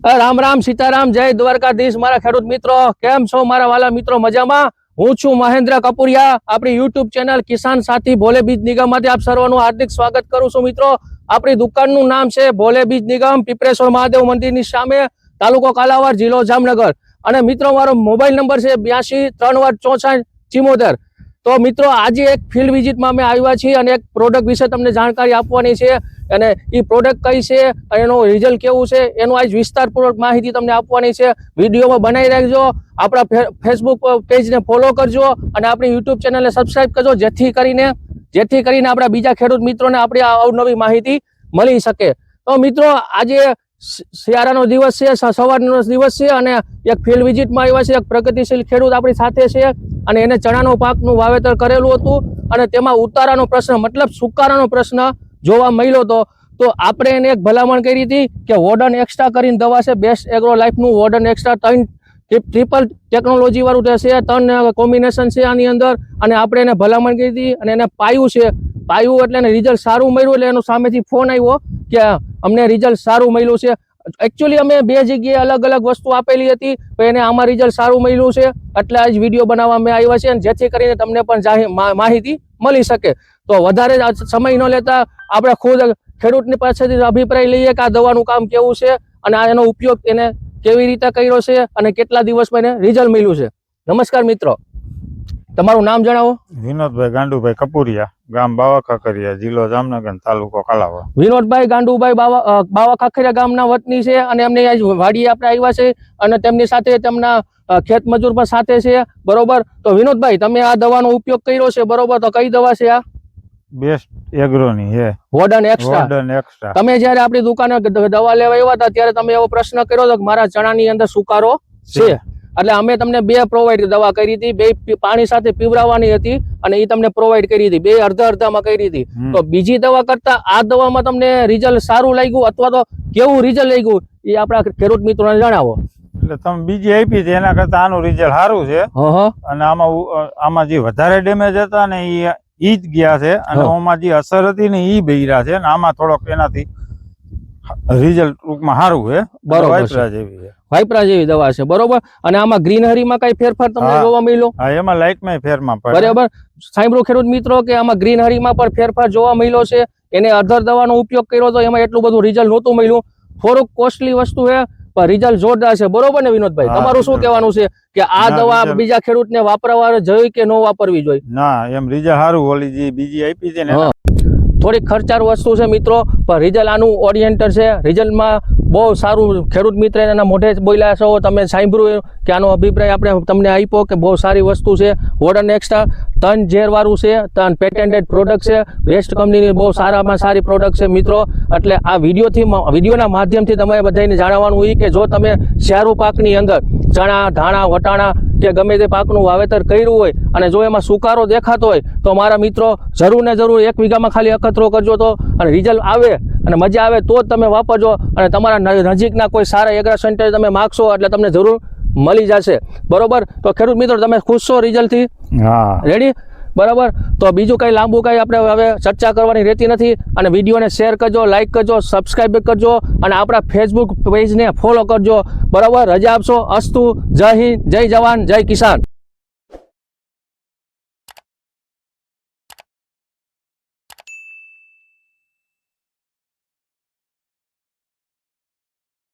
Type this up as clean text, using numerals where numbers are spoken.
રામ રામ સીતારામ, જય દ્વારકાધીશ મારા ખેડૂત મિત્રો. કેમ છો મારા વાલા મિત્રો? મજામાં. હું છું મહેન્દ્ર કપુરિયા. આપણી યુટ્યુબ ચેનલ કિસાન સાથી ભોલે બીજ નિગમ માંથી આપ સર્વનું હાર્દિક સ્વાગત કરું છું મિત્રો. આપણી દુકાનનું નામ છે ભોલે બીજ નિગમ, પીપળેશ્વર મહાદેવ મંદિરની સામે, તાલુકો કાલાવાડ, જિલ્લો જામનગર. અને મિત્રો મારો મોબાઈલ નંબર છે 82 3 64 74. તો મિત્રો આજે એક ફિલ્ડ વિઝિટમાં અમે આવ્યા છીએ અને એક પ્રોડક્ટ વિશે તમને જાણકારી આપવાની છે. અને એ પ્રોડક્ટ કઈ છે અને એનું રિઝલ્ટ કેવું છે એનું આજ વિસ્તારપૂર્વક માહિતી તમને આપવાની છે. વિડીયોમાં બનાવી રાખજો, આપણા ફેસબુક પેજને ફોલો કરજો અને આપણી યુટ્યુબ ચેનલને સબસ્ક્રાઇબ કરજો, જેથી કરીને આપણા બીજા ખેડૂત મિત્રોને આપણી અવનવી માહિતી મળી શકે. તો મિત્રો આજે શિયાળાનો દિવસ છે, સવારનો દિવસ છે અને એક ફિલ્ડ વિઝિટમાં આવ્યા છે. એક પ્રગતિશીલ ખેડૂત આપણી સાથે છે અને એને ચણાનો પાકનું વાવેતર કરેલું હતું અને તેમાં ઉતારાનો પ્રશ્ન મતલબ સુકારાનો પ્રશ્ન જોવા મળ્યો હતો. તો આપણે એને એક ભલામણ કરી હતી કે વોર્ડન એક્સ્ટ્રા કરીને દવા છે, બેસ્ટ એગ્રો લાઈફનું વોર્ડન એક્સ્ટ્રા 3 ટ્રિપલ ટેકનોલોજી વાળું છે, 3 કોમ્બિનેશન છે આની અંદર. અને આપણે એને ભલામણ કરી હતી અને એને પાયું એટલે એને રિઝલ્ટ સારું મળ્યું. એટલે એનો સામેથી ફોન આવ્યો કે અમને રિઝલ્ટ સારું મળ્યું છે. એકચ્યુઅલી અમે 2 જગ્યાએ અલગ અલગ વસ્તુ આપેલી હતી, પણ એને આમાં રિઝલ્ટ સારું મળ્યું છે એટલે આજ વિડીયો બનાવવા અમે આવ્યા છે, જેથી કરીને તમને પણ માહિતી મળી શકે. તો વધારે સમય ન લેતા આપણે ખુદ ખેડૂતની પાસેથી અભિપ્રાય લઈએ કે આ દવાનું કામ કેવું છે અને એનો ઉપયોગ એને કેવી રીતે કર્યો છે અને કેટલા દિવસમાં એને રિઝલ્ટ મળ્યું છે. નમસ્કાર મિત્રો, તમારું નામ જણાવો. વિનોદભાઈ ગાંડુભાઈ કપુરિયા, ગામ બાવા ખાખરિયા, જિલ્લો જામનગર, તાલુકો કાલાવાડ. વિનોદભાઈ ગાંડુભાઈ બાવા ખાખરિયા ગામના વતની છે અને એમની આજ વાડીએ આપણે આવ્યા છે અને તેમની સાથે તેમના ખેત મજૂર પણ સાથે છે, બરોબર. તો વિનોદભાઈ, તમે આ દવાનો ઉપયોગ કર્યો છે, બરોબર. તો કઈ દવા છે આ? બેસ્ટ એગ્રોની છે, વોર્ડન એક્સ્ટ્રા. તમે જયારે આપણી દુકાને દવા લેવા આવ્યા હતા ત્યારે તમે એવો પ્રશ્ન કર્યો હતો કે મારા ચણાની અંદર સુકારો છે, એટલે અમે તમને 2 પ્રોવાઈડ દવા કરી હતી. 2 પાણી સાથે પીવડાવવાની હતી અને એ તમને પ્રોવાઈડ કરી હતી. 2 અડધા કરી હતી. તો બીજી દવા કરતા આ દવામાં તમને રિઝલ્ટ સારું લાગ્યું અથવા તો કેવું રિઝલ્ટ લાગ્યું એ આપણા ખેડૂત મિત્રોને જણાવો. એટલે તમે બીજી આપી છે એના કરતા આનું રિઝલ્ટ સારું છે. અને આમાં જે વધારે ડેમેજ હતા ને ઈ જ ગયા છે અને આમાં જે અસર હતી ને ઈ બૈરા છે ને આમાં થોડોક એનાથી રિઝલ્ટ ટૂંકમાં સારું છે. વાઇપરા જેવી દવા છે, બરોબર. અને આમાં ગ્રીનહરીમાં કઈ ફેરફાર તમને જોવા મળ્યો? હા, એમાં લાઇટમાં ફેરફાર પડે, બરાબર. સાંભળો ખેડૂત મિત્રો કે આમાં ગ્રીનહરીમાં પણ ફેરફાર જોવા મળ્યો છે. એને અધર દવાનો ઉપયોગ કર્યો તો એમાં એટલું બધું રિઝલ્ટ નહોતું મળ્યું. થોડુંક કોસ્ટલી વસ્તુ છે પણ રિઝલ્ટ જોરદાર છે, બરોબર ને વિનોદભાઈ? તમારું શું કહેવાનું છે કે આ દવા બીજા ખેડૂતને વાપરવા જોઈએ કે ન વાપરવી જોઈએ? ના, એમ રિઝલ્ટ સારું. ઓલી જે બીજી આપી છે ને થોડીક ખર્ચાળ વસ્તુ છે મિત્રો, પણ રિઝલ્ટ આનું ઓરિએન્ટર છે. રિઝલ્ટમાં બહુ સારું. ખેડૂત મિત્ર એના મોઢે જ બોલ્યા છો, તમે સાંભળ્યું કે આનો અભિપ્રાય આપણે તમને આપ્યો કે બહુ સારી વસ્તુ છે. વોર્ડન એક્સ્ટ્રા 3 ઝેર વાળું છે, 3 પેટેન્ટેડ પ્રોડક્ટ છે, વેસ્ટ કંપનીની બહુ સારામાં સારી પ્રોડક્ટ છે મિત્રો. એટલે આ વિડીયોના માધ્યમથી તમારે બધાને જાણવાનું હોય કે જો તમે શિયાળુ પાકની અંદર ચણા, ધાણા, વટાણા કે ગમે તે પાકનું વાવેતર કર્યું હોય અને જો એમાં સુકારો દેખાતો હોય તો મારા મિત્રો જરૂર ને જરૂર 1 વીઘામાં ખાલી અખતરો કરજો તો, અને રિઝલ્ટ આવે અને મજા આવે તો જ તમે વાપરજો. અને તમારા નજીકના કોઈ સારા એગ્રા સેન્ટર તમે માગશો એટલે તમને જરૂર મળી જશે, બરોબર. તો ખેડૂત મિત્રો, તમે ખુશ છો રિઝલ્ટથી? હા, રેડી, બરાબર. તો બીજું કઈ લાંબુ કઈ આપણે હવે ચર્ચા કરવાની રહેતી નથી. અને વિડીયોને શેર કરજો, લાઈક કરજો, સબસ્ક્રાઇબ કરજો અને આપણા ફેસબુક પેજને ફોલો કરજો, બરાબર. રજા આપશો. અસ્તુ. જય હિન્દ, જય જવાન, જય કિસાન.